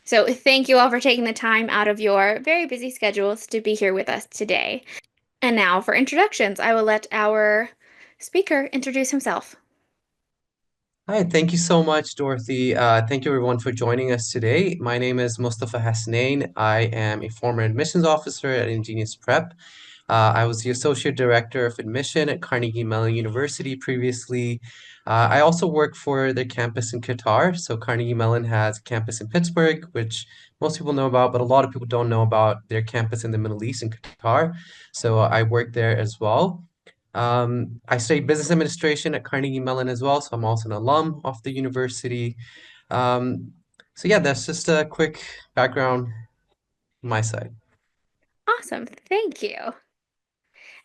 So, thank you all for taking the time out of your very busy schedules to be here with us today. And now for introductions, I will let our speaker introduce himself. Hi, thank you so much, Dorothy. Thank you everyone for joining us today. My name is Mustafa Hasnain. I am a former admissions officer at Ingenious Prep. I was the Associate Director of Admission at Carnegie Mellon University previously. I also work for their campus in Qatar. So Carnegie Mellon has a campus in Pittsburgh, which most people know about, but a lot of people don't know about their campus in the Middle East in Qatar. So I work there as well. I studied business administration at Carnegie Mellon as well, so I'm also an alum of the university. Um, so yeah, that's just a quick background on my side. Awesome, thank you.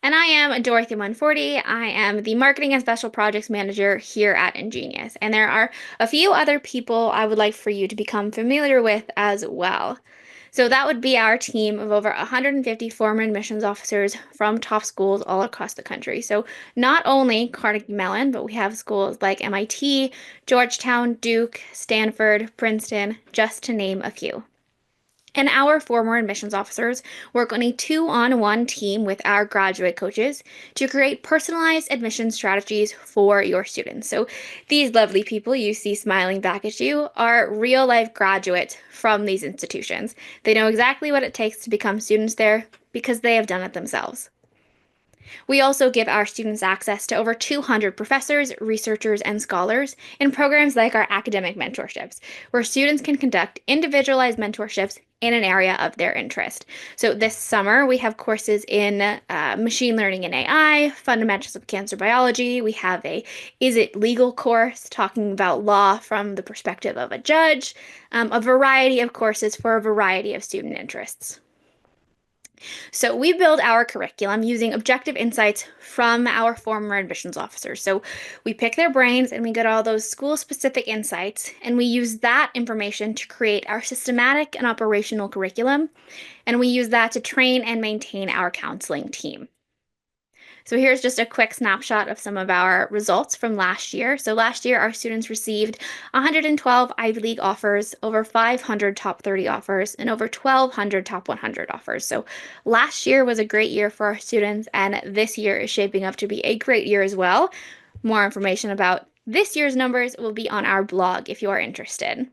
And I am Dorothy 140. I am the Marketing and Special Projects Manager here at Ingenious. And there are a few other people I would like for you to become familiar with as well. So that would be our team of over 150 former admissions officers from top schools all across the country. So not only Carnegie Mellon, but we have schools like MIT, Georgetown, Duke, Stanford, Princeton, just to name a few. And our former admissions officers work on a two-on-one team with our graduate coaches to create personalized admission strategies for your students. So these lovely people you see smiling back at you are real-life graduates from these institutions. They know exactly what it takes to become students there because they have done it themselves. We also give our students access to over 200 professors, researchers, and scholars in programs like our academic mentorships, where students can conduct individualized mentorships in an area of their interest. So this summer, we have courses in machine learning and AI, fundamentals of cancer biology. We have a Is It Legal course talking about law from the perspective of a judge, a variety of courses for a variety of student interests. So we build our curriculum using objective insights from our former admissions officers. So we pick their brains and we get all those school-specific insights, and we use that information to create our systematic and operational curriculum, and we use that to train and maintain our counseling team. So here's just a quick snapshot of some of our results from last year. So last year, our students received 112 Ivy League offers, over 500 top 30 offers, and over 1,200 top 100 offers. So last year was a great year for our students, and this year is shaping up to be a great year as well. More information about this year's numbers will be on our blog if you are interested.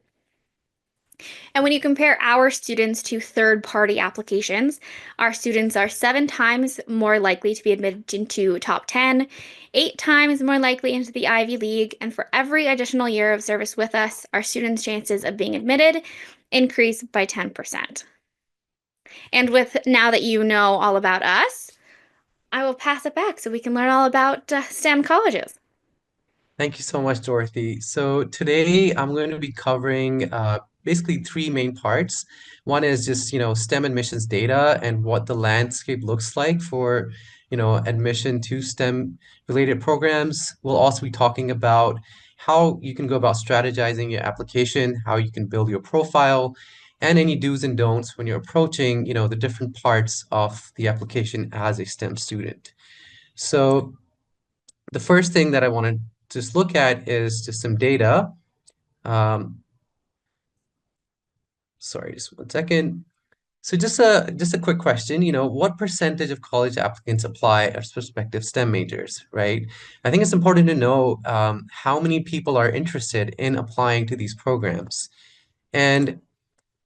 And when you compare our students to third-party applications, our students are 7 times more likely to be admitted into top 10, 8 times more likely into the Ivy League, and for every additional year of service with us, our students' chances of being admitted increase by 10%. And with now that you know all about us, I will pass it back so we can learn all about STEM colleges. Thank you so much, Dorothy. So today I'm going to be covering basically three main parts. One is just, STEM admissions data and what the landscape looks like for, admission to STEM related programs. We'll also be talking about how you can go about strategizing your application, how you can build your profile, and any do's and don'ts when you're approaching, the different parts of the application as a STEM student. So the first thing that I want to just look at is just some data. Um, sorry, just one second. So just a quick question, what percentage of college applicants apply as prospective STEM majors, right? I think it's important to know how many people are interested in applying to these programs. And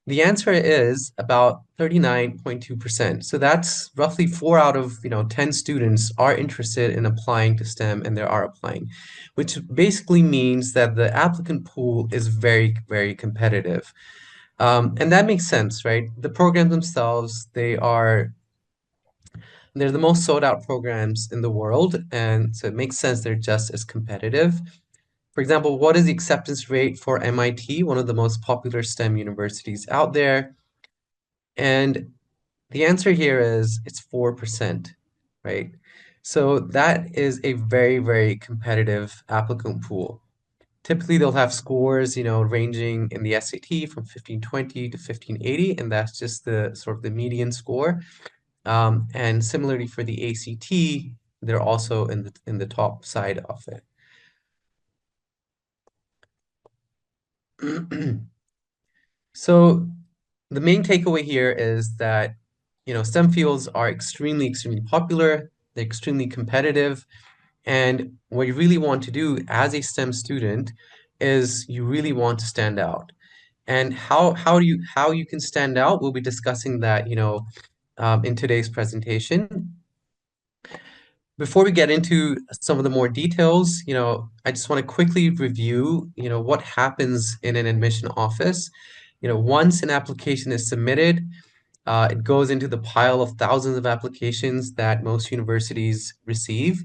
the answer is about 39.2%. So that's roughly 4 out of, 10 students are interested in applying to STEM and they are applying, which basically means that the applicant pool is very, very competitive. And that makes sense, right? The programs themselves, they're the most sold out programs in the world, and so it makes sense they're just as competitive. For example, what is the acceptance rate for MIT, one of the most popular STEM universities out there? And the answer here is it's 4%, right? So that is a very, very competitive applicant pool. Typically, they'll have scores, ranging in the SAT from 1520 to 1580, and that's just the sort of the median score. And similarly for the ACT, they're also in the top side of it. So the main takeaway here is that, STEM fields are extremely, extremely popular. They're extremely competitive. And what you really want to do as a STEM student is you really want to stand out. And how you can stand out, we'll be discussing that, in today's presentation. Before we get into some of the more details, I just want to quickly review, what happens in an admission office. Once an application is submitted, it goes into the pile of thousands of applications that most universities receive.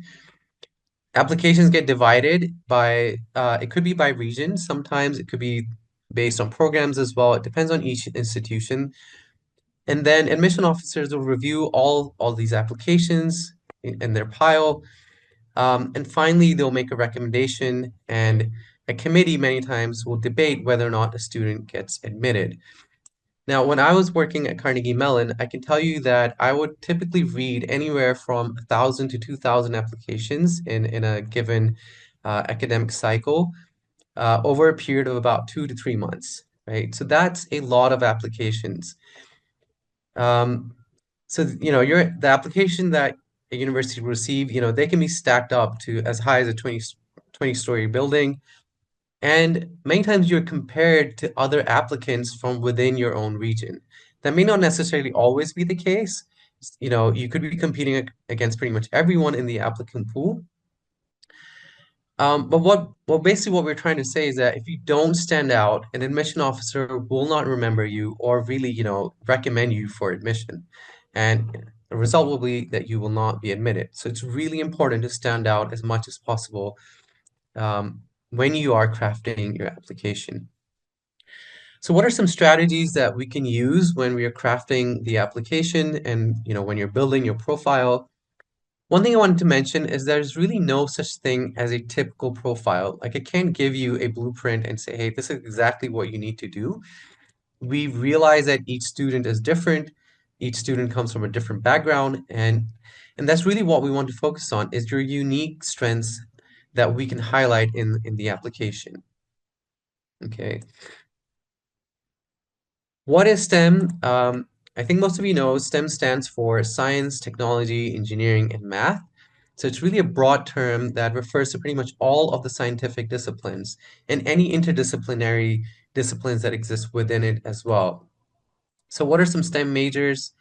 Applications get divided by, it could be by region, sometimes it could be based on programs as well. It depends on each institution. And then admission officers will review all these applications in their pile. And finally, they'll make a recommendation, and a committee many times will debate whether or not a student gets admitted. Now, when I was working at Carnegie Mellon, I can tell you that I would typically read anywhere from 1,000 to 2,000 applications in a given academic cycle over a period of about 2 to 3 months, right? So that's a lot of applications. Um, so, the application that a university will receive, they can be stacked up to as high as a 20-story building. And many times you're compared to other applicants from within your own region. That may not necessarily always be the case. You could be competing against pretty much everyone in the applicant pool. But basically what we're trying to say is that if you don't stand out, an admission officer will not remember you or really, recommend you for admission. And the result will be that you will not be admitted. So it's really important to stand out as much as possible when you are crafting your application. So what are some strategies that we can use when we are crafting the application and, when you're building your profile? One thing I wanted to mention is there's really no such thing as a typical profile. Like I can't give you a blueprint and say, hey, this is exactly what you need to do. We realize that each student is different. Each student comes from a different background, and that's really what we want to focus on is your unique strengths that we can highlight in the application. Okay. What is STEM? I think most of you know STEM stands for science, technology, engineering, and math. So it's really a broad term that refers to pretty much all of the scientific disciplines and any interdisciplinary disciplines that exist within it as well. So what are some STEM majors?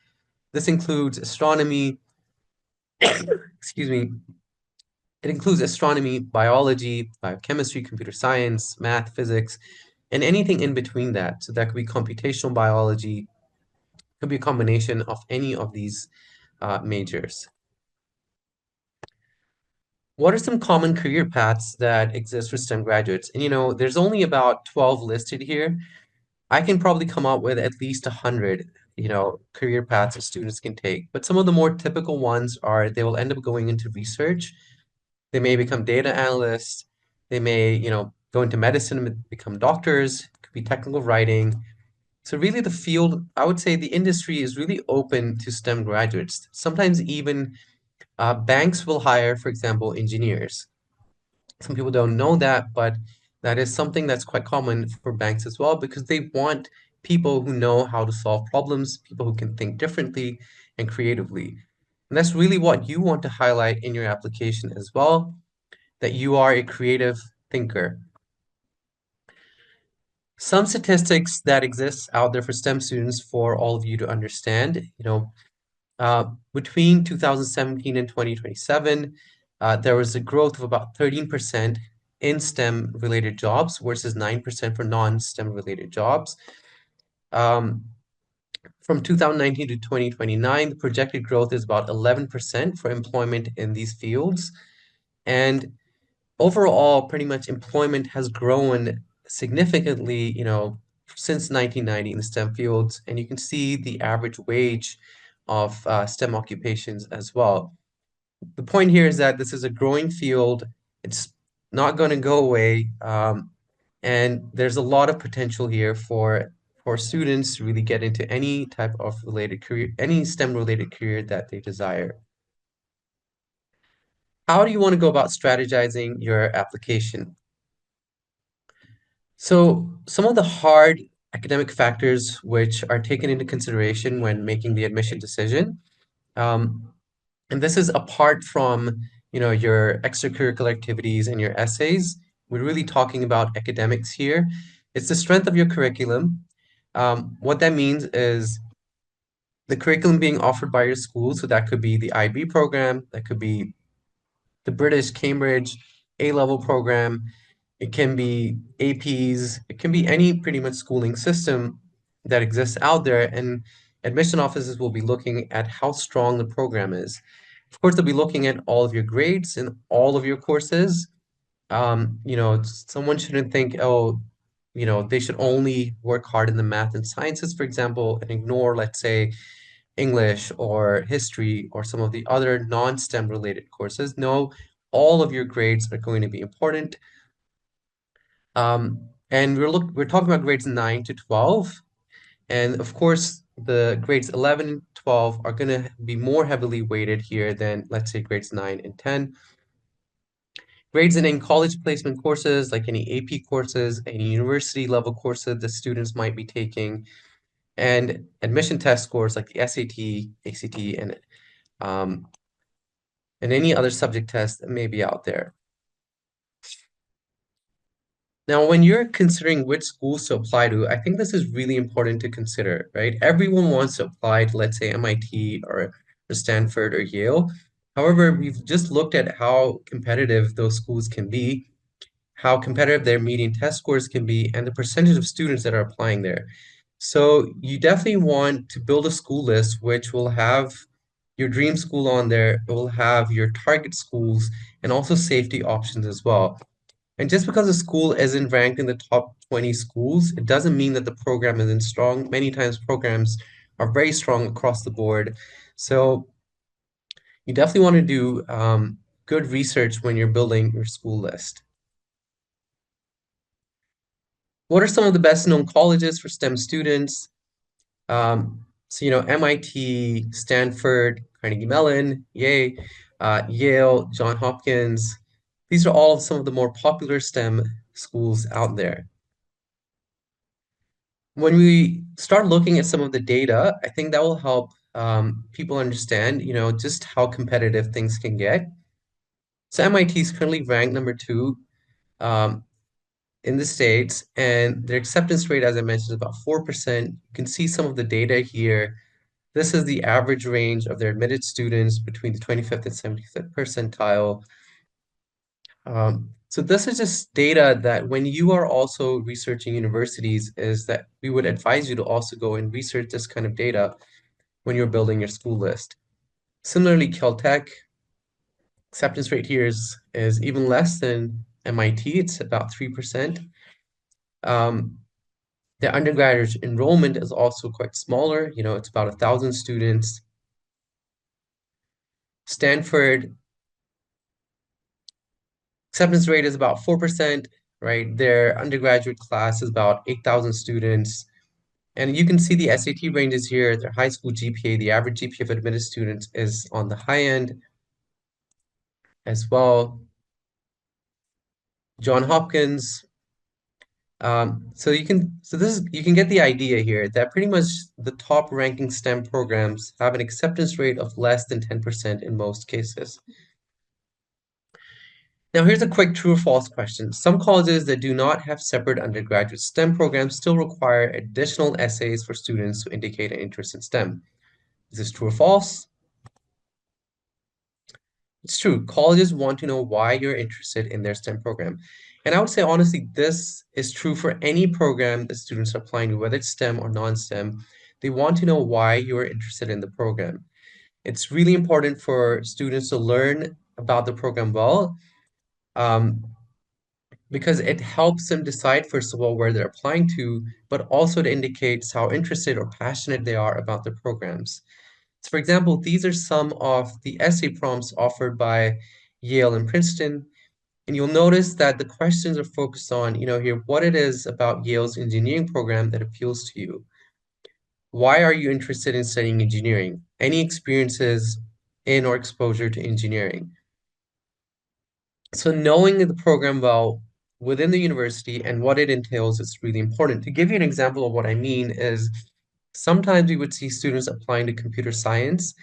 This includes astronomy, excuse me, it includes astronomy, biology, biochemistry, computer science, math, physics, and anything in between that. So that could be computational biology, could be a combination of any of these majors. What are some common career paths that exist for STEM graduates? And there's only about 12 listed here. I can probably come up with at least 100, career paths that students can take. But some of the more typical ones are they will end up going into research. They may become data analysts. They may, go into medicine and become doctors. It could be technical writing. So really the field, I would say the industry is really open to STEM graduates. Sometimes even banks will hire, for example, engineers. Some people don't know that, but that is something that's quite common for banks as well because they want people who know how to solve problems, people who can think differently and creatively. And that's really what you want to highlight in your application as well, that you are a creative thinker. Some statistics that exist out there for STEM students for all of you to understand, between 2017 and 2027, there was a growth of about 13% in STEM related jobs versus 9% for non-STEM related jobs. From 2019 to 2029, the projected growth is about 11% for employment in these fields. And overall, pretty much employment has grown significantly, since 1990 in the STEM fields. And you can see the average wage of STEM occupations as well. The point here is that this is a growing field. It's not going to go away. And there's a lot of potential here for students to really get into any type of related career, any STEM related career that they desire. How do you want to go about strategizing your application? So some of the hard academic factors which are taken into consideration when making the admission decision. Um, and this is apart from, your extracurricular activities and your essays. We're really talking about academics here. It's the strength of your curriculum. What that means is the curriculum being offered by your school. So that could be the IB program, that could be the British Cambridge A-level program. It can be APs. It can be any pretty much schooling system that exists out there. And admission offices will be looking at how strong the program is. Of course, they'll be looking at all of your grades and all of your courses. Someone shouldn't think, oh, they should only work hard in the math and sciences, for example, and ignore, let's say, English or history or some of the other non-STEM related courses. No, all of your grades are going to be important. And we're talking about grades 9 to 12. And of course, the grades 11 and 12 are going to be more heavily weighted here than, let's say, grades 9 and 10. Grades in college placement courses, like any AP courses, any university level courses that students might be taking, and admission test scores like the SAT, ACT, um, and any other subject test that may be out there. Now, when you're considering which schools to apply to, I think this is really important to consider, right? Everyone wants to apply to, let's say, MIT or Stanford or Yale. However, we've just looked at how competitive those schools can be, how competitive their median test scores can be, and the percentage of students that are applying there. So you definitely want to build a school list which will have your dream school on there. It will have your target schools and also safety options as well. And just because a school isn't ranked in the top 20 schools, it doesn't mean that the program isn't strong. Many times programs are very strong across the board. So you definitely want to do good research when you're building your school list. What are some of the best known colleges for STEM students? MIT, Stanford, Carnegie Mellon, Yale, Johns Hopkins. These are all some of the more popular STEM schools out there. When we start looking at some of the data, I think that will help people understand, just how competitive things can get. So MIT is currently ranked number 2 um, in the States, and their acceptance rate, as I mentioned, is about 4%. You can see some of the data here. This is the average range of their admitted students between the 25th and 75th percentile. So this is just data that when you are also researching universities, is that we would advise you to also go and research this kind of data when you're building your school list. Similarly, Caltech acceptance rate here is even less than MIT. It's about 3%. Um, the undergraduate enrollment is also quite smaller. It's about 1,000 students. Stanford acceptance rate is about 4%, right? Their undergraduate class is about 8,000 students. And you can see the SAT ranges here, their high school GPA, the average GPA of admitted students is on the high end as well. Johns Hopkins. You can get the idea here that pretty much the top ranking STEM programs have an acceptance rate of less than 10% in most cases. Now, here's a quick true or false question. Some colleges that do not have separate undergraduate STEM programs still require additional essays for students to indicate an interest in STEM. Is this true or false? It's true. Colleges want to know why you're interested in their STEM program. And I would say, honestly, this is true for any program that students are applying to, whether it's STEM or non-STEM. They want to know why you're interested in the program. It's really important for students to learn about the program well. Um, because it helps them decide, first of all, where they're applying to, but also it indicates how interested or passionate they are about the programs. So for example, these are some of the essay prompts offered by Yale and Princeton. And you'll notice that the questions are focused on, here, what it is about Yale's engineering program that appeals to you. Why are you interested in studying engineering? Any experiences in or exposure to engineering? So knowing the program well within the university and what it entails is really important. To give you an example of what I mean is sometimes we would see students applying to computer science,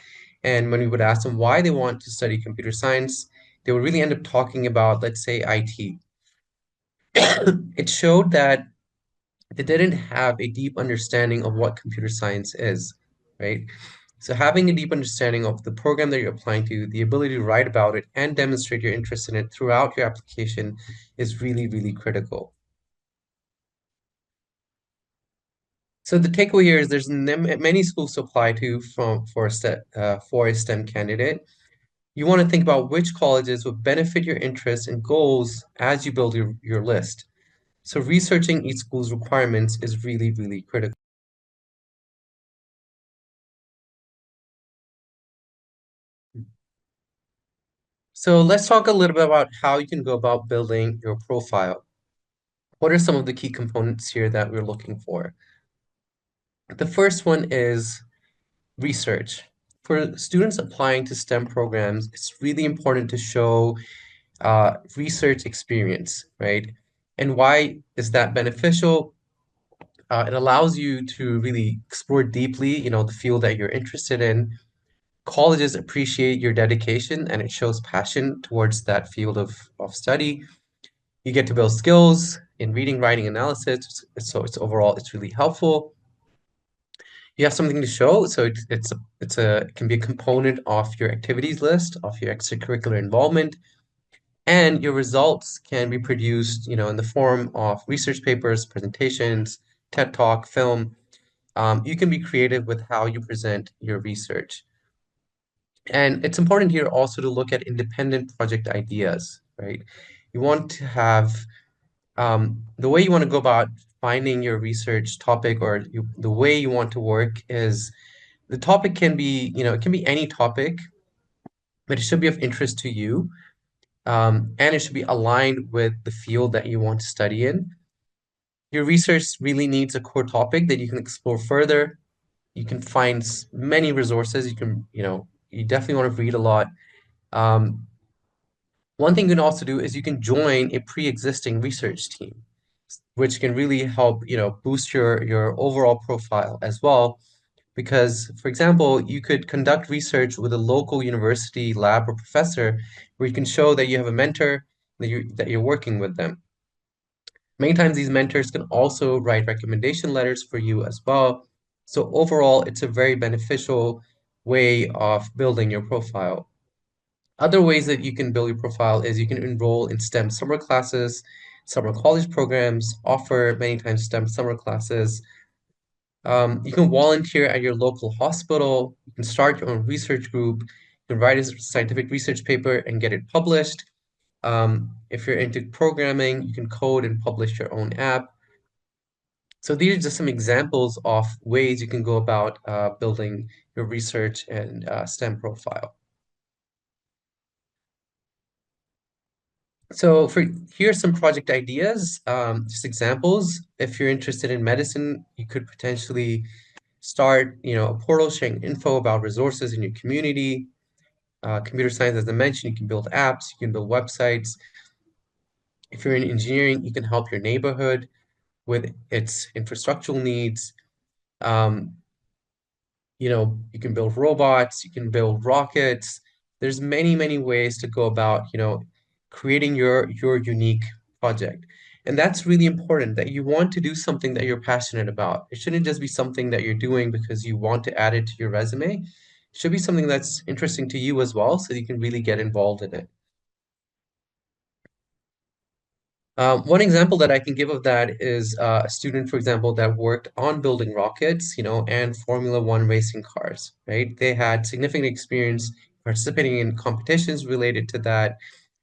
and when we would ask them why they want to study computer science, they would really end up talking about, let's say, IT. It showed that they didn't have a deep understanding of what computer science is, right? So having a deep understanding of the program that you're applying to, the ability to write about it and demonstrate your interest in it throughout your application is really, really critical. So the takeaway here is there's many schools to apply to for a STEM candidate. You want to think about which colleges would benefit your interests and goals as you build your list. So researching each school's requirements is really, really critical. So let's talk a little bit about how you can go about building your profile. What are some of the key components here that we're looking for? The first one is research. For students applying to STEM programs, it's really important to show research experience, right? And why is that beneficial? It allows you to really explore deeply, the field that you're interested in. Colleges appreciate your dedication and it shows passion towards that field of study. You get to build skills in reading, writing, analysis. So it's really helpful. You have something to show, so it can be a component of your activities list, of your extracurricular involvement, and your results can be produced, in the form of research papers, presentations, TED Talk, film. You can be creative with how you present your research. And it's important here also to look at independent project ideas, right? You want to have the way you want to go about finding your research topic or the way you want to work is the topic can be, it can be any topic, but it should be of interest to you. And it should be aligned with the field that you want to study in. Your research really needs a core topic that you can explore further. You can find many resources. You definitely want to read a lot. Um, One thing you can also do is you can join a pre-existing research team, which can really help, boost your overall profile as well. Because, for example, you could conduct research with a local university lab or professor where you can show that you have a mentor, that you're working with them. Many times these mentors can also write recommendation letters for you as well. So overall, it's a very beneficial way of building your profile. Other ways that you can build your profile is you can enroll in STEM summer classes, summer college programs offer many times STEM summer classes. You can volunteer at your local hospital. You can start your own research group. You can write a scientific research paper and get it published. If you're into programming, you can code and publish your own app. So these are just some examples of ways you can go about building your research and STEM profile. So here's some project ideas, just examples. If you're interested in medicine, you could potentially start, a portal sharing info about resources in your community. Computer science, as I mentioned, you can build apps, you can build websites. If you're in engineering, you can help your neighborhood with its infrastructural needs. Um, you can build robots, you can build rockets. There's many, many ways to go about, creating your unique project. And that's really important that you want to do something that you're passionate about. It shouldn't just be something that you're doing because you want to add it to your resume. It should be something that's interesting to you as well, so you can really get involved in it. One example that I can give of that is a student, for example, that worked on building rockets, and Formula One racing cars, right? They had significant experience participating in competitions related to that.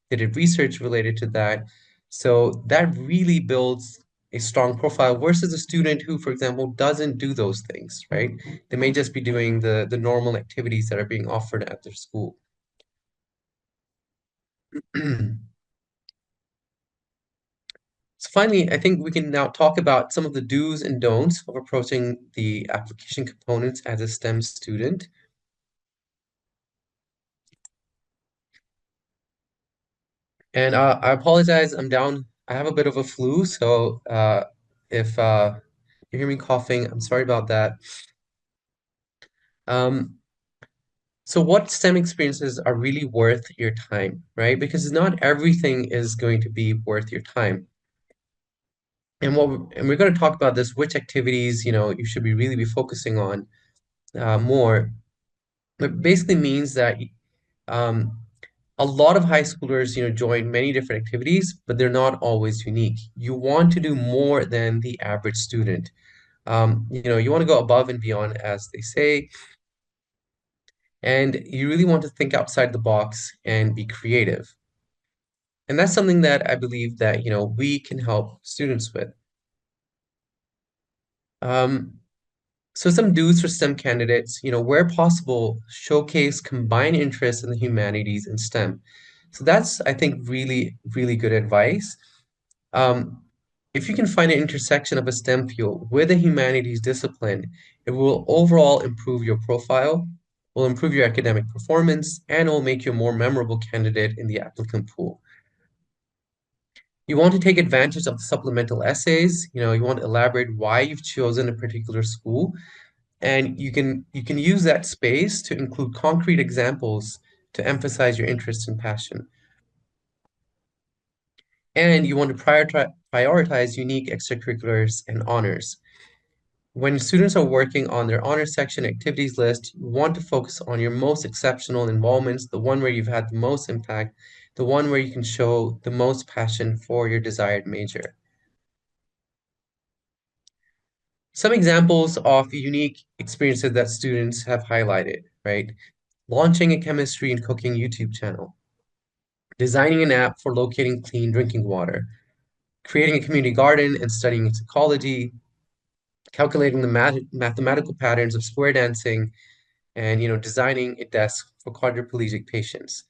They did research related to that. So that really builds a strong profile versus a student who, for example, doesn't do those things, right? They may just be doing the normal activities that are being offered at their school. So finally, I think we can now talk about some of the do's and don'ts of approaching the application components as a STEM student. And I apologize, I'm down I have a bit of a flu, so if you hear me coughing, I'm sorry about that. Um, so what STEM experiences are really worth your time, right? Because not everything is going to be worth your time. And we're going to talk about this, which activities, you should be really be focusing on more. It basically means that um, a lot of high schoolers, join many different activities, but they're not always unique. You want to do more than the average student. You want to go above and beyond, as they say, and you really want to think outside the box and be creative. And that's something that I believe that, we can help students with. Um, so some do's for STEM candidates, where possible, showcase combined interests in the humanities and STEM. So that's, I think, really, really good advice. Um, if you can find an intersection of a STEM field with a humanities discipline, it will overall improve your profile, will improve your academic performance, and will make you a more memorable candidate in the applicant pool. You want to take advantage of the supplemental essays, you want to elaborate why you've chosen a particular school, and you can use that space to include concrete examples to emphasize your interest and passion. And you want to prioritize unique extracurriculars and honors. When students are working on their honor section activities list, you want to focus on your most exceptional involvements, the one where you've had the most impact, the one where you can show the most passion for your desired major. Some examples of unique experiences that students have highlighted, right? Launching a chemistry and cooking YouTube channel, designing an app for locating clean drinking water, creating a community garden and studying its ecology, calculating the mathematical patterns of square dancing, and designing a desk for quadriplegic patients.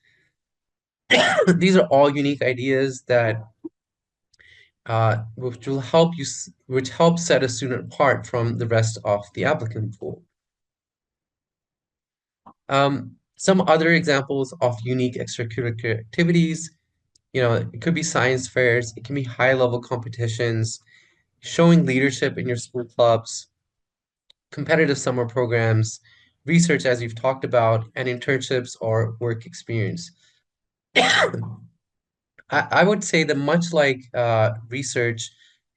These are all unique ideas that which help set a student apart from the rest of the applicant pool. Some other examples of unique extracurricular activities, it could be science fairs, it can be high-level competitions, showing leadership in your school clubs, competitive summer programs, research, as we've talked about, and internships or work experience. I would say that much like research,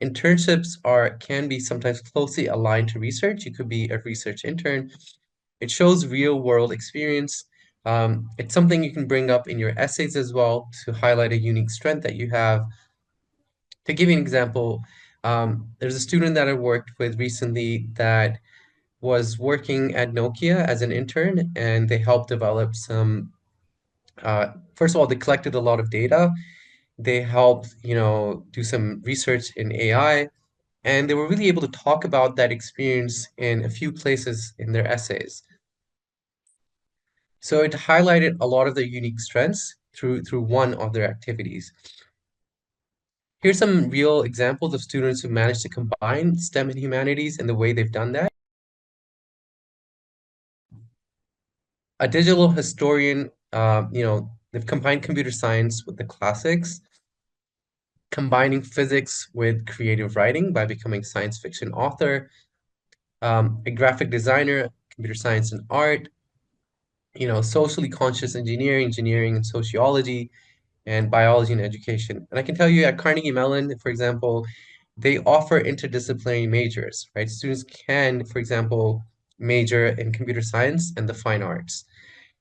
internships can be sometimes closely aligned to research. You could be a research intern. It shows real world experience. It's something you can bring up in your essays as well to highlight a unique strength that you have. To give you an example, there's a student that I worked with recently that was working at Nokia as an intern, and they helped develop some. First of all, they collected a lot of data. They helped, do some research in AI, and they were really able to talk about that experience in a few places in their essays. So it highlighted a lot of their unique strengths through one of their activities. Here's some real examples of students who managed to combine STEM and humanities and the way they've done that. A digital historian, they've combined computer science with the classics, combining physics with creative writing by becoming science fiction author, a graphic designer, computer science and art, socially conscious engineering, engineering and sociology, and biology and education. And I can tell you at Carnegie Mellon, for example, they offer interdisciplinary majors, right? Students can, for example, major in computer science and the fine arts.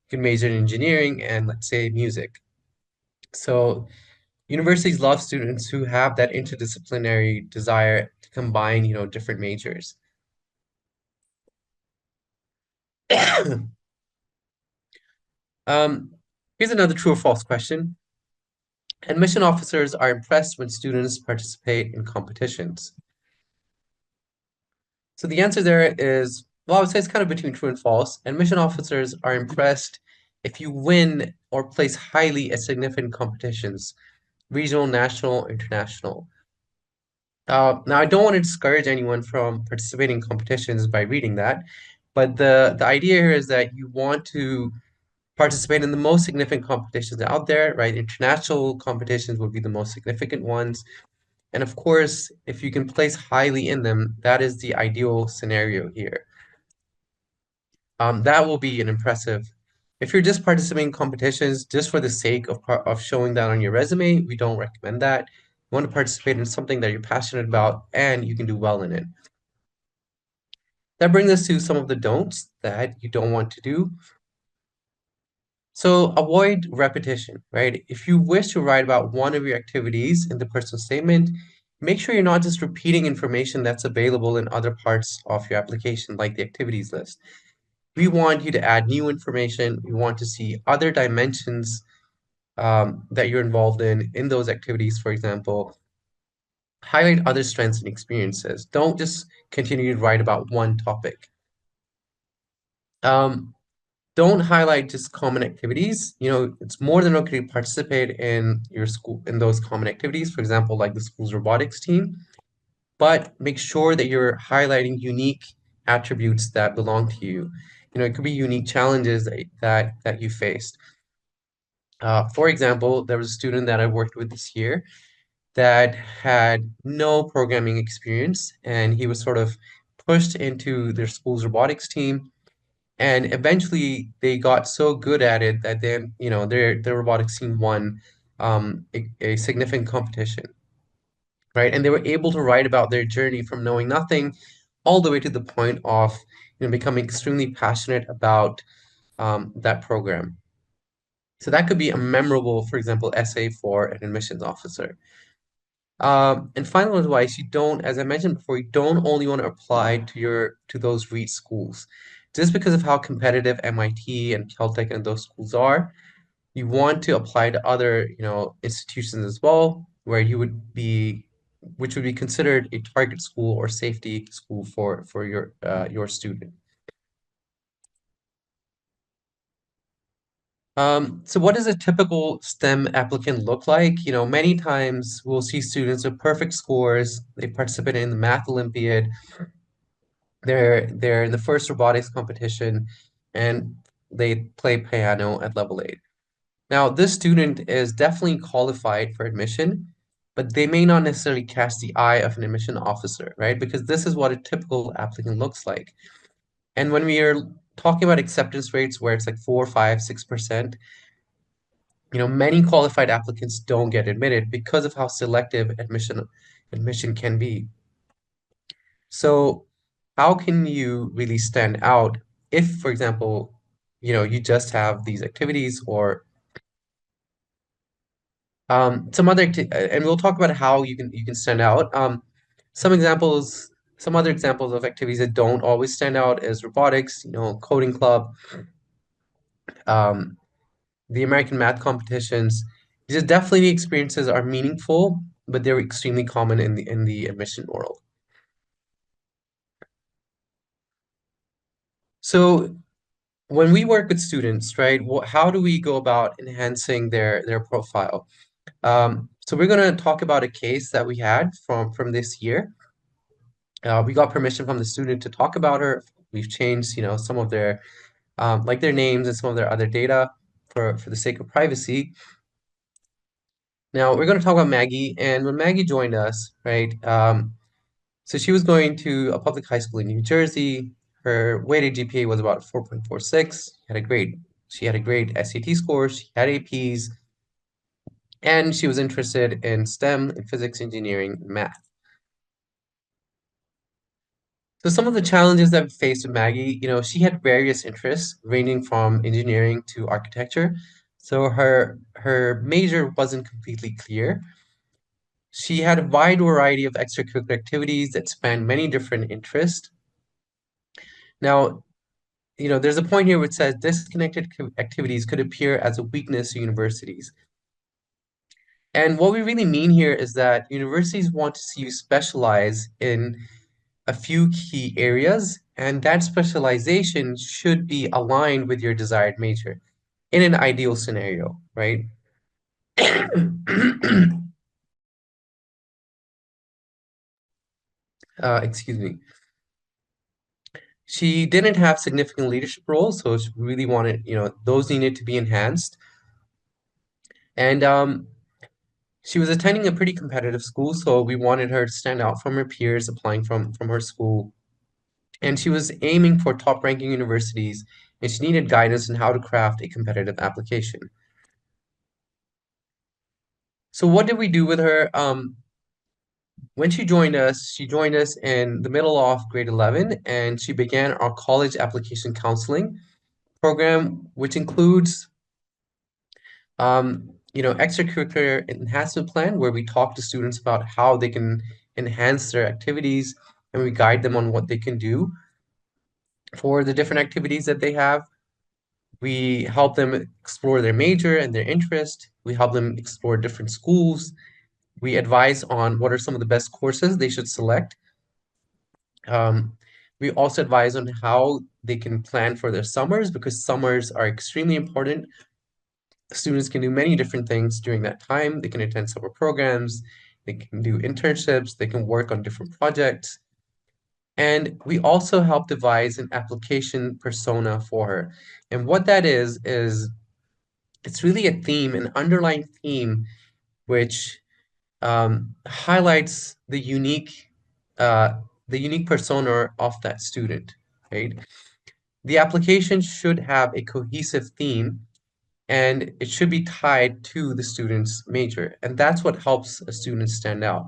You can major in engineering and, let's say, music. So universities love students who have that interdisciplinary desire to combine, different majors. Um, Here's another true or false question. Admission officers are impressed when students participate in competitions. So the answer there is, well, I would say it's kind of between true and false. Admission officers are impressed if you win or place highly at significant competitions, regional, national, international. Now, I don't want to discourage anyone from participating in competitions by reading that, but the idea here is that you want to participate in the most significant competitions out there, right? International competitions would be the most significant ones. And of course, if you can place highly in them, that is the ideal scenario here. That will be an impressive. If you're just participating in competitions just for the sake of showing that on your resume, we don't recommend that. You want to participate in something that you're passionate about and you can do well in it. That brings us to some of the don'ts that you don't want to do. So avoid repetition, right? If you wish to write about one of your activities in the personal statement, make sure you're not just repeating information that's available in other parts of your application, like the activities list. We want you to add new information. We want to see other dimensions that you're involved in those activities, for example. Highlight other strengths and experiences. Don't just continue to write about one topic. Um, don't highlight just common activities. You know, it's more than okay to participate in your school in those common activities, for example, like the school's robotics team, but make sure that you're highlighting unique attributes that belong to you. You know, it could be unique challenges that you faced. For example, there was a student that I worked with this year that had no programming experience, and he was sort of pushed into their school's robotics team. And eventually, they got so good at it that then, you know, their robotics team won a significant competition, right? And they were able to write about their journey from knowing nothing all the way to the point of, you know, becoming extremely passionate about that program. So that could be a memorable, for example, essay for an admissions officer. And final advice, you don't, as I mentioned before, you don't only want to apply to those REIT schools. Just because of how competitive MIT and Caltech and those schools are, you want to apply to other, you know, institutions as well, where you would be, which would be considered a target school or safety school for your student. So what does a typical STEM applicant look like? You know, many times we'll see students with perfect scores. They participate in the math Olympiad. They're in the first robotics competition, and they play piano at level 8. Now, this student is definitely qualified for admission, but they may not necessarily catch the eye of an admission officer, right? Because this is what a typical applicant looks like. And when we are talking about acceptance rates where it's like 4, 5, 6%, you know, many qualified applicants don't get admitted because of how selective admission can be. So how can you really stand out if, for example, you know, you just have these activities or and we'll talk about how you can stand out. Some other examples of activities that don't always stand out is robotics, you know, coding club, um, the American math competitions. These are definitely experiences are meaningful, but they're extremely common in the admission world. So when we work with students, right, how do we go about enhancing their profile? So we're going to talk about a case that we had from this year. We got permission from the student to talk about her. We've changed, you know, some of their like their names and some of their other data for the sake of privacy. Now we're going to talk about Maggie, and when Maggie joined us, right? So she was going to a public high school in New Jersey. Her weighted GPA was about 4.46. She had a great SAT score. She had APs, and she was interested in STEM, in physics, engineering, and math. So some of the challenges that we faced with Maggie, you know, she had various interests ranging from engineering to architecture. So her major wasn't completely clear. She had a wide variety of extracurricular activities that spanned many different interests. Now, you know, there's a point here which says disconnected activities could appear as a weakness to universities. And what we really mean here is that universities want to see you specialize in a few key areas, and that specialization should be aligned with your desired major in an ideal scenario, right? Excuse me. She didn't have significant leadership roles, so she really wanted, you know, those needed to be enhanced. And She was attending a pretty competitive school, so we wanted her to stand out from her peers applying from her school. And she was aiming for top ranking universities, and she needed guidance on how to craft a competitive application. So what did we do with her? When she joined us in the middle of grade 11, and she began our college application counseling program, which includes extracurricular enhancement plan, where we talk to students about how they can enhance their activities, and we guide them on what they can do for the different activities that they have. We help them explore their major and their interest. We help them explore different schools. We advise on what are some of the best courses they should select. Um, we also advise on how they can plan for their summers, because summers are extremely important. Students can do many different things during that time. They can attend summer programs, they can do internships, they can work on different projects. And we also help devise an application persona for her. And what that is it's really a theme, an underlying theme, which highlights uh, the unique persona of that student, right? The application should have a cohesive theme, and it should be tied to the student's major. And that's what helps a student stand out.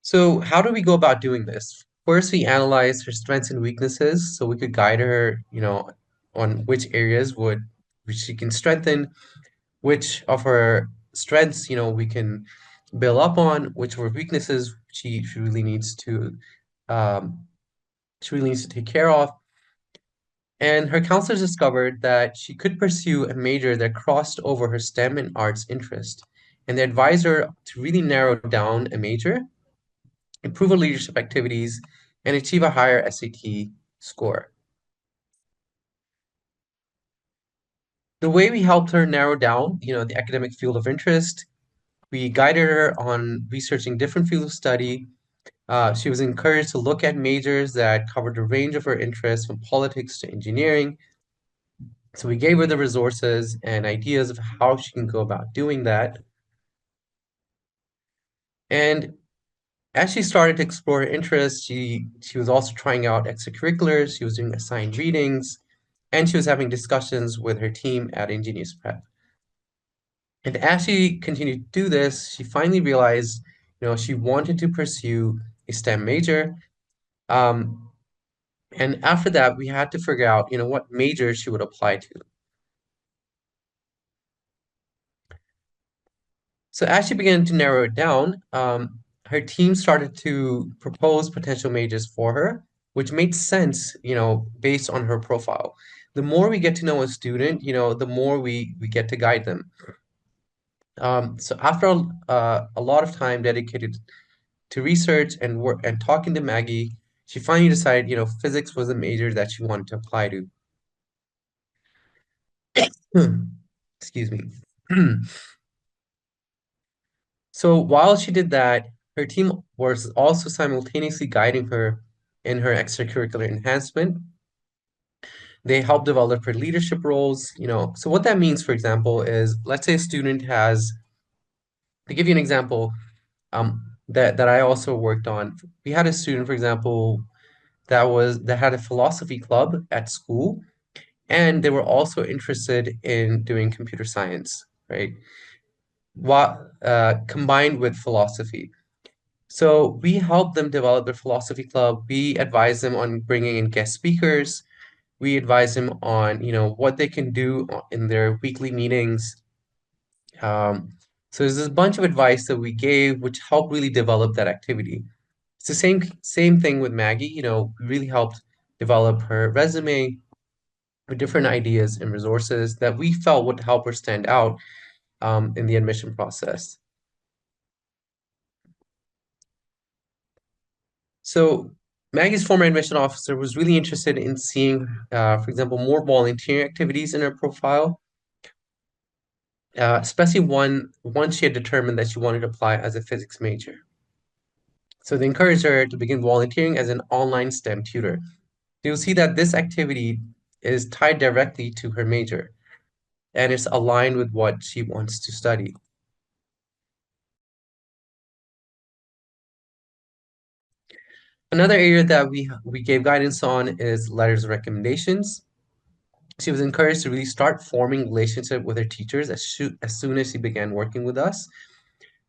So how do we go about doing this? First, we analyze her strengths and weaknesses so we could guide her, on which areas which she can strengthen, which of her strengths, we can build up on, which of her weaknesses um, she really needs to take care of. And her counselors discovered that she could pursue a major that crossed over her STEM and arts interest. And they advised her to really narrow down a major, improve her leadership activities, and achieve a higher SAT score. The way we helped her narrow down, the academic field of interest, we guided her on researching different fields of study. She was encouraged to look at majors that covered a range of her interests, from politics to engineering. So we gave her the resources and ideas of how she can go about doing that. And as she started to explore her interests, she was also trying out extracurriculars, she was doing assigned readings, and she was having discussions with her team at Ingenious Prep. And as she continued to do this, she finally realized, she wanted to pursue a STEM major. Um, and after that, we had to figure out, what major she would apply to. So as she began to narrow it down, her team started to propose potential majors for her, which made sense, based on her profile. The more we get to know a student, the more we get to guide them. So after a lot of time dedicated to research and work and talking to Maggie, she finally decided, physics was a major that she wanted to apply to. Excuse me. So while she did that, her team was also simultaneously guiding her in her extracurricular enhancement. They helped develop her leadership roles, So what that means, for example, is, let's say a student has, to give you an example, that I also worked on. We had a student, for example, that had a philosophy club at school, and they were also interested in doing computer science, right? What combined with philosophy. So we help them develop their philosophy club. We advise them on bringing in guest speakers. We advise them on, what they can do in their weekly meetings. So there's this bunch of advice that we gave, which helped really develop that activity. It's the same thing with Maggie. We really helped develop her resume with different ideas and resources that we felt would help her stand out in the admission process. So Maggie's former admission officer was really interested in seeing, for example, more volunteering activities in her profile, especially once she had determined that she wanted to apply as a physics major. So they encouraged her to begin volunteering as an online STEM tutor. You'll see that this activity is tied directly to her major. and it's aligned with what she wants to study. Another area that we gave guidance on is letters of recommendations. She was encouraged to really start forming relationship with her teachers as soon as she began working with us.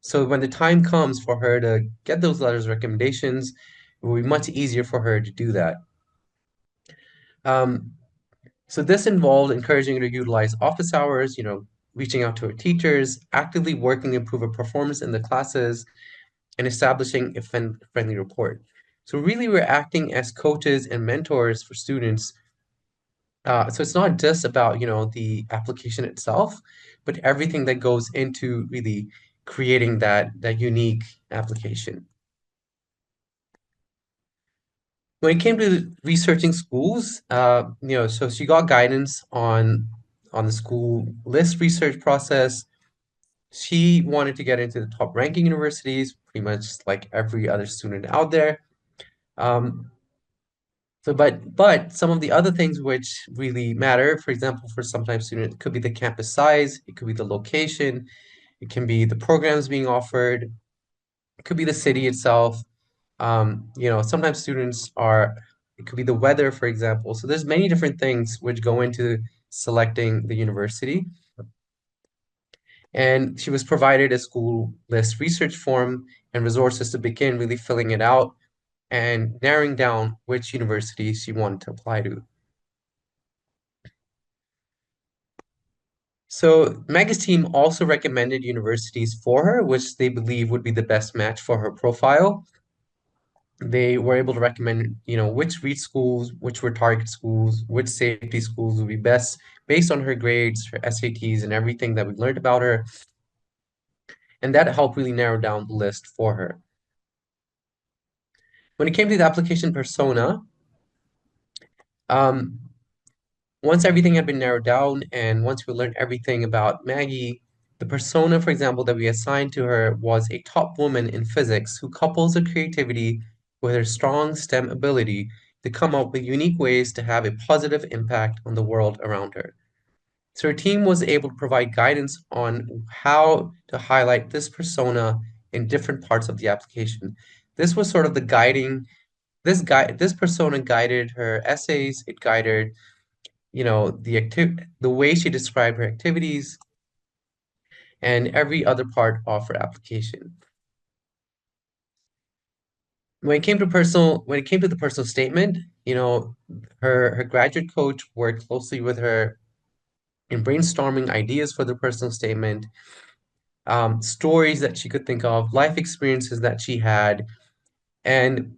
So when the time comes for her to get those letters of recommendations, it will be much easier for her to do that. Um, so this involved encouraging her to utilize office hours, reaching out to her teachers, actively working to improve her performance in the classes, and establishing a friendly rapport. So really, we're acting as coaches and mentors for students. So it's not just about, the application itself, but everything that goes into really creating that unique application. When it came to researching schools, so she got guidance on the school list research process. She wanted to get into the top ranking universities, pretty much like every other student out there. Um, but some of the other things which really matter, for example, for sometimes students, it could be the campus size, it could be the location, it can be the programs being offered, it could be the city itself. Sometimes students are, it could be the weather, for example. So there's many different things which go into selecting the university. And she was provided a school list research form and resources to begin really filling it out and narrowing down which universities she wanted to apply to. So Meg's team also recommended universities for her, which they believe would be the best match for her profile. They were able to recommend, which READ schools, which were target schools, which safety schools would be best based on her grades, her SATs, and everything that we learned about her. And that helped really narrow down the list for her. When it came to the application persona, um, once everything had been narrowed down and once we learned everything about Maggie, the persona, for example, that we assigned to her was a top woman in physics who couples her creativity with her strong STEM ability to come up with unique ways to have a positive impact on the world around her. So her team was able to provide guidance on how to highlight this persona in different parts of the application. This was sort of the guiding, this persona guided her essays, it guided the way she described her activities and every other part of her application. When it came to the personal statement, her graduate coach worked closely with her in brainstorming ideas for the personal statement, stories that she could think of, life experiences that she had, and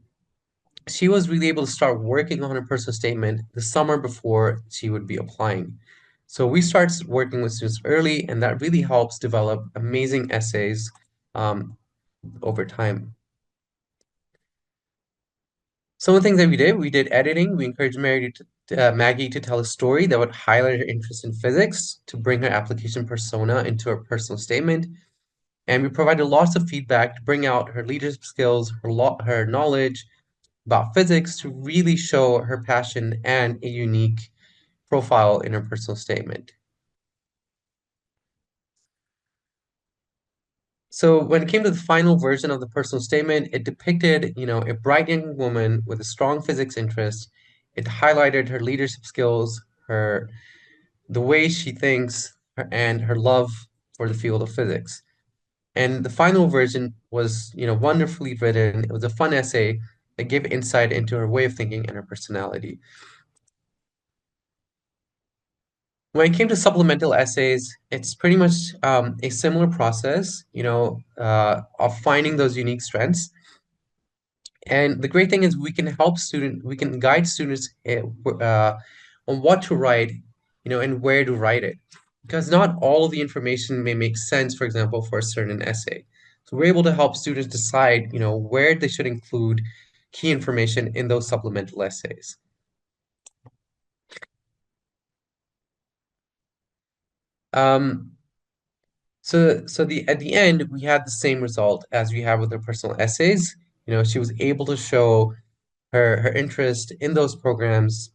she was really able to start working on her personal statement the summer before she would be applying. So we start working with students early, and that really helps develop amazing essays um, over time. Some of the things that we did editing. We encouraged Maggie to tell a story that would highlight her interest in physics to bring her application persona into her personal statement. And we provided lots of feedback to bring out her leadership skills, her knowledge about physics to really show her passion and a unique profile in her personal statement. So when it came to the final version of the personal statement, it depicted, a bright young woman with a strong physics interest. It highlighted her leadership skills, the way she thinks, and her love for the field of physics. And the final version was, wonderfully written. It was a fun essay that gave insight into her way of thinking and her personality. When it came to supplemental essays, it's pretty much a similar process, of finding those unique strengths. And the great thing is we can guide students on what to write, and where to write it. Because not all of the information may make sense, for example, for a certain essay. So we're able to help students decide, where they should include key information in those supplemental essays. Um, so at the end, we had the same result as we have with her personal essays. She was able to show her interest in those programs,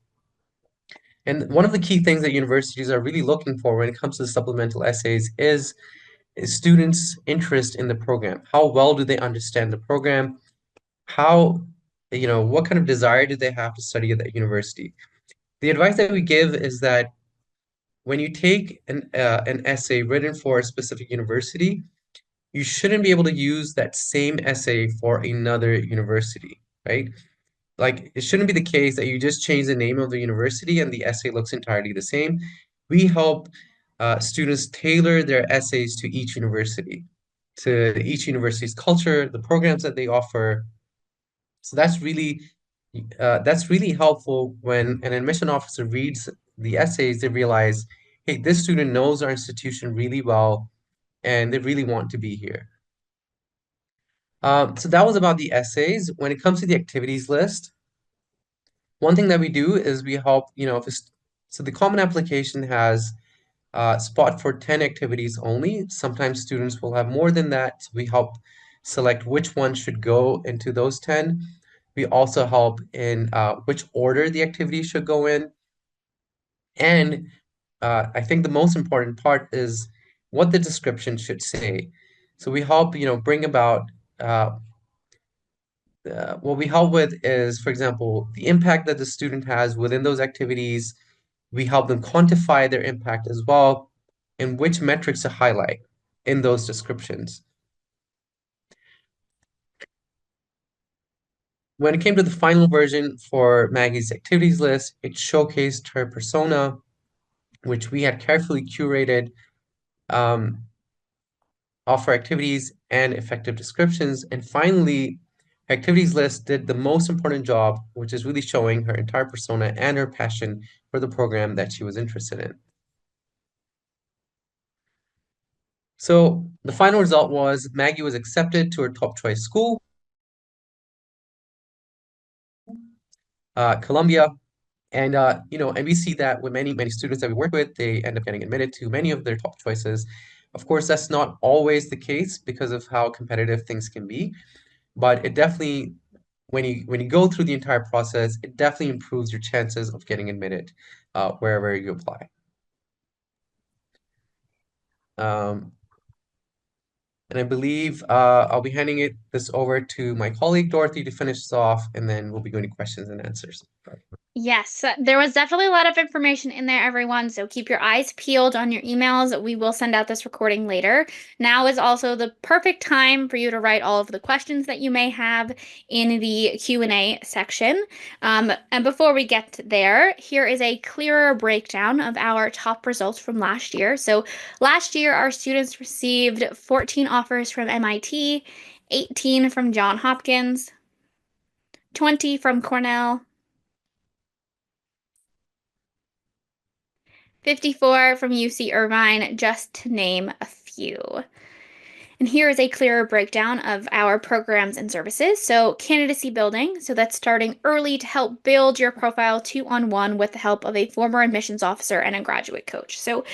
And one of the key things that universities are really looking for when it comes to supplemental essays is students' interest in the program. How well do they understand the program? How, what kind of desire do they have to study at that university? The advice that we give is that when you take an essay written for a specific university, you shouldn't be able to use that same essay for another university, right? Like it shouldn't be the case that you just change the name of the university and the essay looks entirely the same. We help students tailor their essays to each university's culture, the programs that they offer. So that's really helpful when an admission officer reads the essays, they realize, hey, this student knows our institution really well and they really want to be here. So that was about the essays. When it comes to the activities list, one thing that we do is we help, if it's, so the common application has spot for 10 activities only. Sometimes students will have more than that. So we help select which one should go into those 10. We also help in which order the activities should go in. And I think the most important part is what the description should say. So we help, bring about what we help with is, for example, the impact that the student has within those activities. We help them quantify their impact as well, and which metrics to highlight in those descriptions. When it came to the final version for Maggie's activities list, it showcased her persona, which we had carefully curated, um, offer activities and effective descriptions. And finally, activities list did the most important job, which is really showing her entire persona and her passion for the program that she was interested in. So the final result was Maggie was accepted to her top choice school, Columbia. And and we see that with many students that we work with, they end up getting admitted to many of their top choices. Of course, that's not always the case because of how competitive things can be, but it definitely, when you go through the entire process, it definitely improves your chances of getting admitted wherever you apply. Um, and I believe I'll be handing this over to my colleague Dorothy to finish this off, and then we'll be going to questions and answers. Yes, there was definitely a lot of information in there, everyone. So keep your eyes peeled on your emails. We will send out this recording later. Now is also the perfect time for you to write all of the questions that you may have in the Q&A section. And before we get there, here is a clearer breakdown of our top results from last year. So last year, our students received 14 offers from MIT, 18 from Johns Hopkins, 20 from Cornell, 54 from UC Irvine, just to name a few. And here is a clearer breakdown of our programs and services. So, candidacy building. So, that's starting early to help build your profile 2-on-1 with the help of a former admissions officer and a graduate coach. So,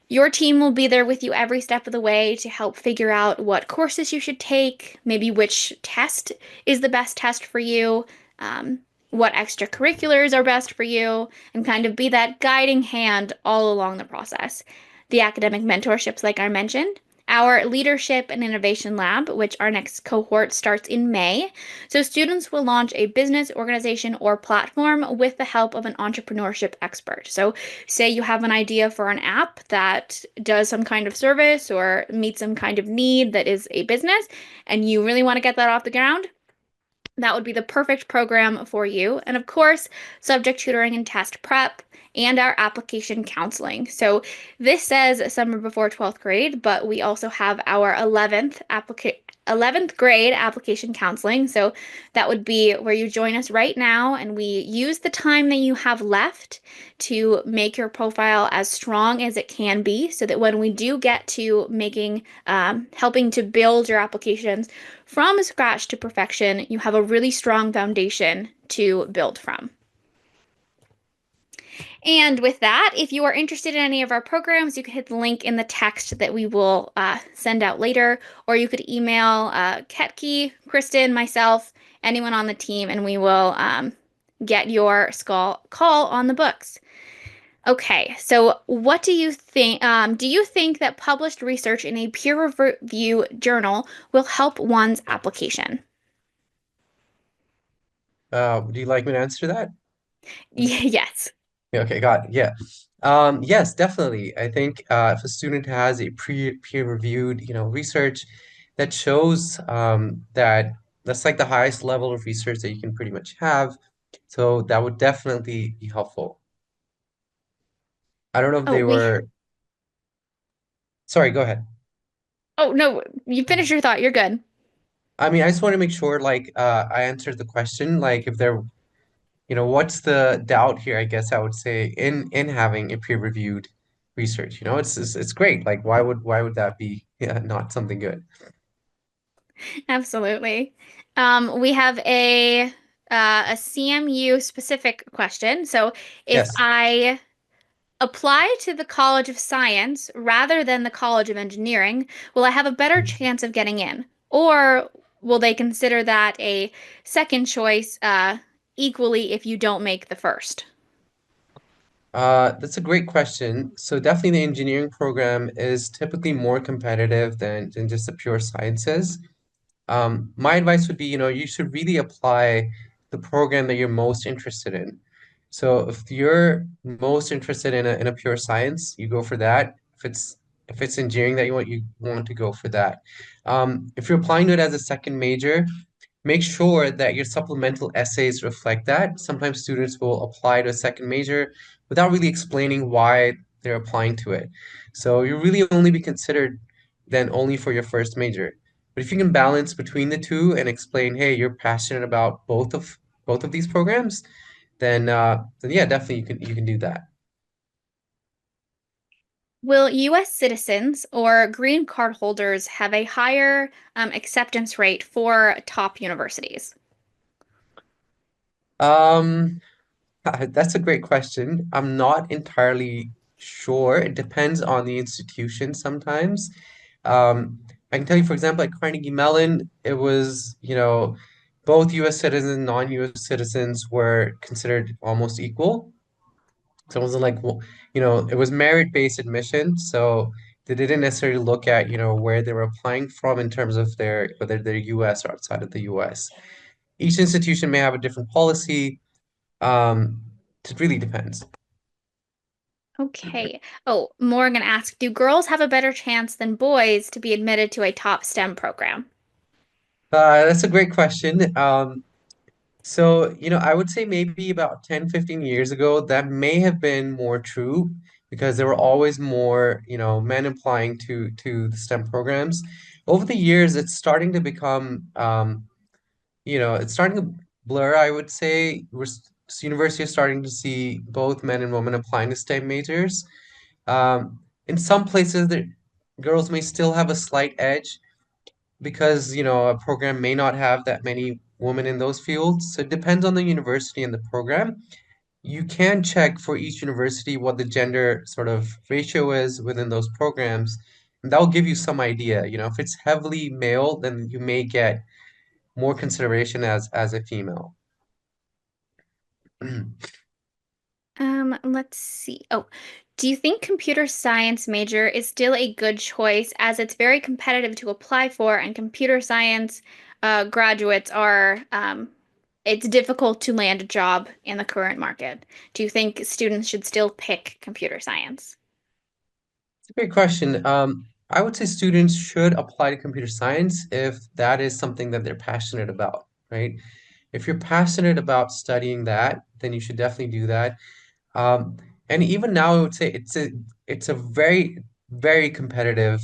your team will be there with you every step of the way to help figure out what courses you should take, maybe which test is the best test for you, um, what extracurriculars are best for you, and kind of be that guiding hand all along the process. The academic mentorships, like I mentioned, our Leadership and Innovation Lab, which our next cohort starts in May. So, students will launch a business, organization, or platform with the help of an entrepreneurship expert. So, say you have an idea for an app that does some kind of service or meets some kind of need that is a business, and you really want to get that off the ground, that would be the perfect program for you. And of course, subject tutoring and test prep and our application counseling. So this says summer before 12th grade, but we also have our 11th grade application counseling. So that would be where you join us right now and we use the time that you have left to make your profile as strong as it can be so that when we do get to making helping to build your applications from scratch to perfection, you have a really strong foundation to build from. And with that, if you are interested in any of our programs, you can hit the link in the text that we will send out later, or you could email Ketki, Kristen, myself, anyone on the team, and we will get your call on the books. Okay, so what do you think? Do you think that published research in a peer review journal will help one's application? Would you like me to answer that? Yes. Yeah, okay, got it. Yeah. Yes, definitely. I think if a student has a peer-reviewed, research that shows that that's like the highest level of research that you can pretty much have. So that would definitely be helpful. I don't know if Oh, they we. were, sorry, go ahead. Oh, no, you finish your thought. You're good. I mean, I just want to make sure like I answered the question. Like if there, what's the doubt here, I guess I would say in having a peer-reviewed research. It's great. Like why would that be not something good? Absolutely. We have a CMU specific question. So, if Yes. I apply to the College of Science rather than the College of Engineering, will I have a better chance of getting in? Or will they consider that a second choice equally if you don't make the first? That's a great question. So definitely the engineering program is typically more competitive than just the pure sciences. My advice would be, you should really apply the program that you're most interested in. So if you're most interested in a pure science, you go for that. If it's engineering that you want to go for that. If you're applying to it as a second major, make sure that your supplemental essays reflect that. Sometimes students will apply to a second major without really explaining why they're applying to it. So you really only be considered then only for your first major. But if you can balance between the two and explain, hey, you're passionate about both of these programs, then yeah, definitely you can do that. Will US citizens or green card holders have a higher acceptance rate for top universities? Um, that's a great question. I'm not entirely sure. It depends on the institution sometimes. Um, I can tell you, for example, at Carnegie Mellon, it was, both US citizens and non-US citizens were considered almost equal. So it wasn't like, well, it was merit-based admission, so they didn't necessarily look at, where they were applying from in terms of whether they're US or outside of the US. Each institution may have a different policy. Um, it really depends. Okay. Oh, Morgan asked, do girls have a better chance than boys to be admitted to a top STEM program? That's a great question. So, I would say maybe about 10, 15 years ago, that may have been more true because there were always more, men applying to the STEM programs. Over the years, it's starting to become, it's starting to blur, I would say. University is starting to see both men and women applying to STEM majors. In some places, girls may still have a slight edge because a program may not have that many women in those fields. So it depends on the university and the program. You can check for each university what the gender sort of ratio is within those programs, and that will give you some idea. If it's heavily male, then you may get more consideration as a female. Let's see. Oh, do you think computer science major is still a good choice as it's very competitive to apply for, and computer science graduates are it's difficult to land a job in the current market. Do you think students should still pick computer science? It's a great question. I would say students should apply to computer science if that is something that they're passionate about, right? If you're passionate about studying that, then you should definitely do that. Um, and even now, I would say it's a very, very competitive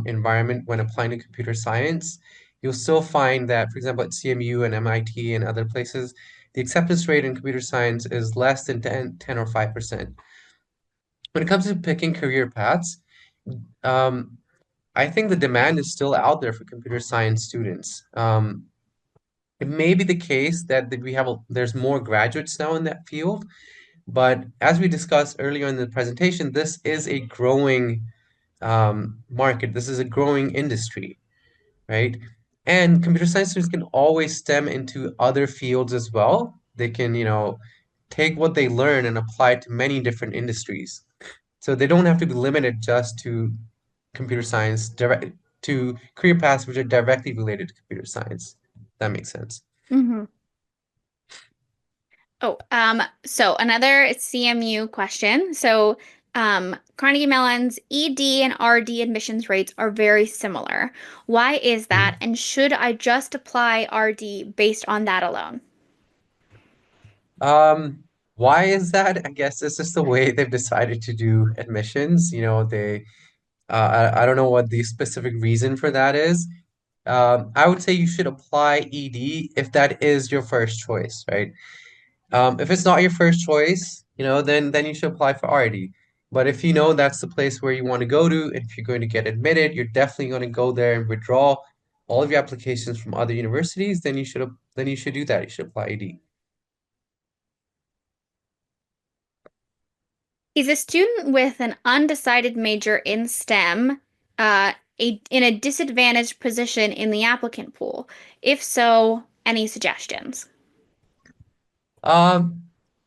environment when applying to computer science. You'll still find that, for example, at CMU and MIT and other places, the acceptance rate in computer science is less than 10 or 5%. When it comes to picking career paths, um, I think the demand is still out there for computer science students. It may be the case that there's more graduates now in that field, but as we discussed earlier in the presentation, this is a growing market. This is a growing industry, right? And computer science students can always stem into other fields as well. They can, take what they learn and apply it to many different industries. So they don't have to be limited just to computer science, direct to career paths which are directly related to computer science. That makes sense. Hmm. So another CMU question. So, Carnegie Mellon's ED and RD admissions rates are very similar. Why is that? Mhm. And should I just apply RD based on that alone? Um, why is that? I guess it's just the way they've decided to do admissions. I don't know what the specific reason for that is. I would say you should apply ED if that is your first choice, right? If it's not your first choice, then you should apply for RD. But if you know that's the place where you want to go to, and if you're going to get admitted, you're definitely going to go there and withdraw all of your applications from other universities, then you should do that. You should apply ED. Is a student with an undecided major in STEM in a disadvantaged position in the applicant pool? If so, any suggestions? Um,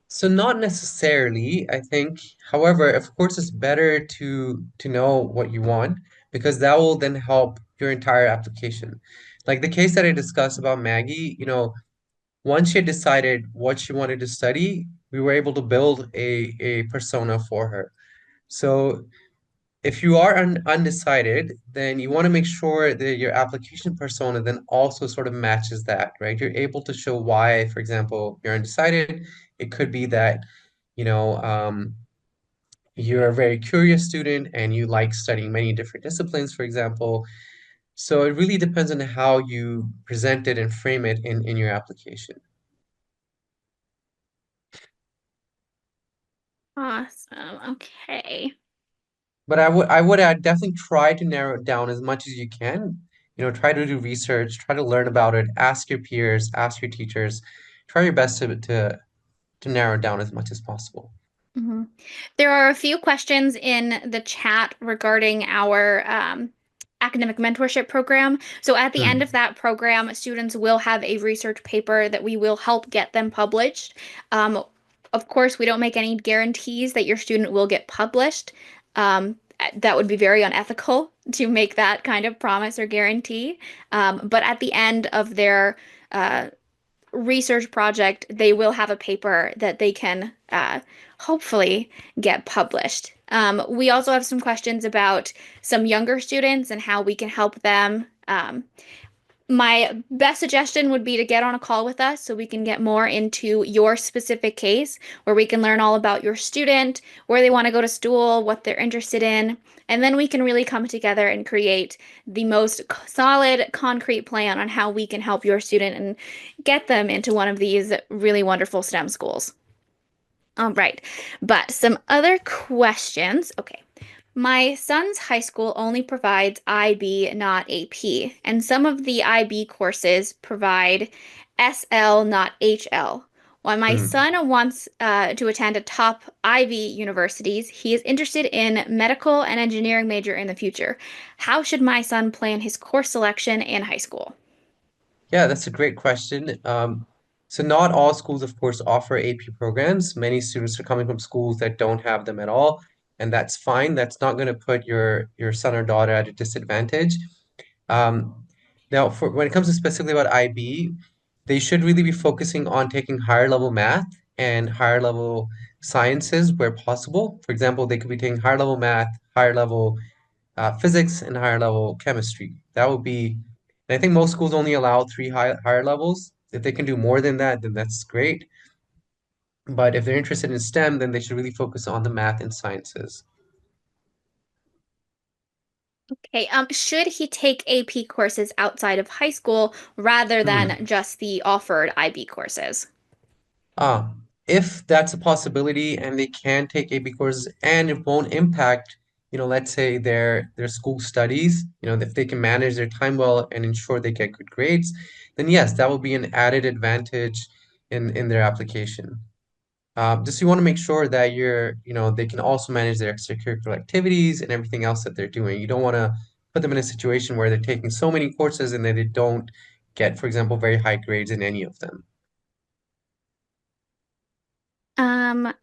so not necessarily, I think. However, of course, it's better to know what you want because that will then help your entire application. Like the case that I discussed about Maggie, once she had decided what she wanted to study, we were able to build a persona for her. So if you are undecided, then you want to make sure that your application persona then also sort of matches that, right? You're able to show why, for example, you're undecided. It could be that, you know, um, you're a very curious student and you like studying many different disciplines, for example. So it really depends on how you present it and frame it in your application. Awesome. Okay. But I would definitely try to narrow it down as much as you can. Try to do research, try to learn about it, ask your peers, ask your teachers. Try your best to narrow it down as much as possible. Mhm. There are a few questions in the chat regarding our academic mentorship program. So at the end of Hmm. that program, students will have a research paper that we will help get them published. Um, of course, we don't make any guarantees that your student will get published. That would be very unethical to make that kind of promise or guarantee. But at the end of their uh, research project, they will have a paper that they can hopefully get published. We also have some questions about some younger students and how we can help them. My best suggestion would be to get on a call with us so we can get more into your specific case, where we can learn all about your student, where they want to go to school, what they're interested in, and then we can really come together and create the most solid, concrete plan on how we can help your student and get them into one of these really wonderful STEM schools. All right, but some other questions. Okay. My son's high school only provides IB, not AP, and some of the IB courses provide SL, not HL. While my Hmm. son wants to attend a top IB universities, he is interested in medical and engineering major in the future. How should my son plan his course selection in high school? Yeah, that's a great question. So not all schools, of course, offer AP programs. Many students are coming from schools that don't have them at all, and that's fine. That's not going to put your son or daughter at a disadvantage. Um, Now, for when it comes to specifically about IB, they should really be focusing on taking higher level math and higher level sciences where possible. For example, they could be taking higher level math, higher level physics, and higher level chemistry. That would be, and I think most schools only allow three higher levels. If they can do more than that, then that's great. But if they're interested in STEM, then they should really focus on the math and sciences. Okay, should he take AP courses outside of high school rather than Hmm. just the offered IB courses? Ah, if that's a possibility and they can take AP courses and it won't impact, let's say their school studies, if they can manage their time well and ensure they get good grades, then yes, that will be an added advantage in their application. Just you want to make sure that they can also manage their extracurricular activities and everything else that they're doing. You don't want to put them in a situation where they're taking so many courses and then they don't get, for example, very high grades in any of them.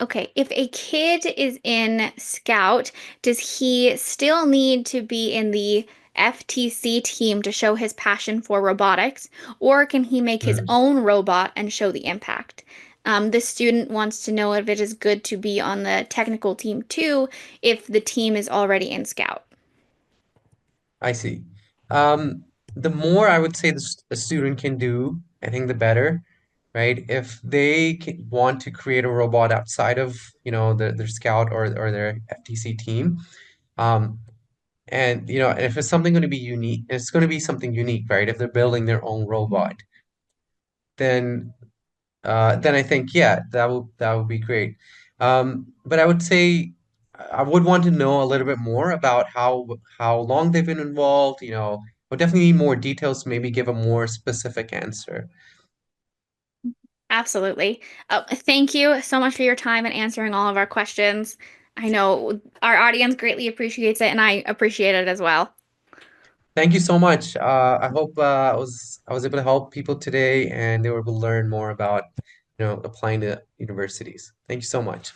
Okay. If a kid is in Scout, does he still need to be in the FTC team to show his passion for robotics, or can he make his Hmm, own robot and show the impact? This student wants to know if it is good to be on the technical team too, if the team is already in Scout. I see. The more I would say a student can do, I think the better, right? If they want to create a robot outside of, their Scout or their FTC team, um, and if it's something going to be unique, it's going to be something unique, right? If they're building their own robot, then then I think, yeah, that would be great. But I would say I would want to know a little bit more about how long they've been involved. I would definitely need more details to maybe give a more specific answer. Absolutely. Thank you so much for your time and answering all of our questions. I know our audience greatly appreciates it, and I appreciate it as well. Thank you so much. I hope I was able to help people today and they were able to learn more about applying to universities. Thank you so much.